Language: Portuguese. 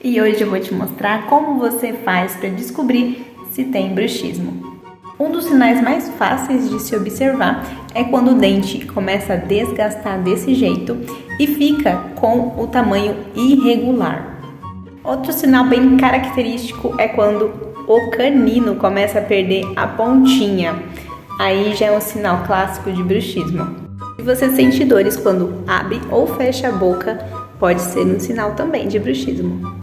E hoje eu vou te mostrar como você faz para descobrir se tem bruxismo. Um dos sinais mais fáceis de se observar é quando o dente começa a desgastar desse jeito e fica com o tamanho irregular. Outro sinal bem característico é quando o canino começa a perder a pontinha. Aí já é um sinal clássico de bruxismo. Se você sente dores quando abre ou fecha a boca, pode ser um sinal também de bruxismo.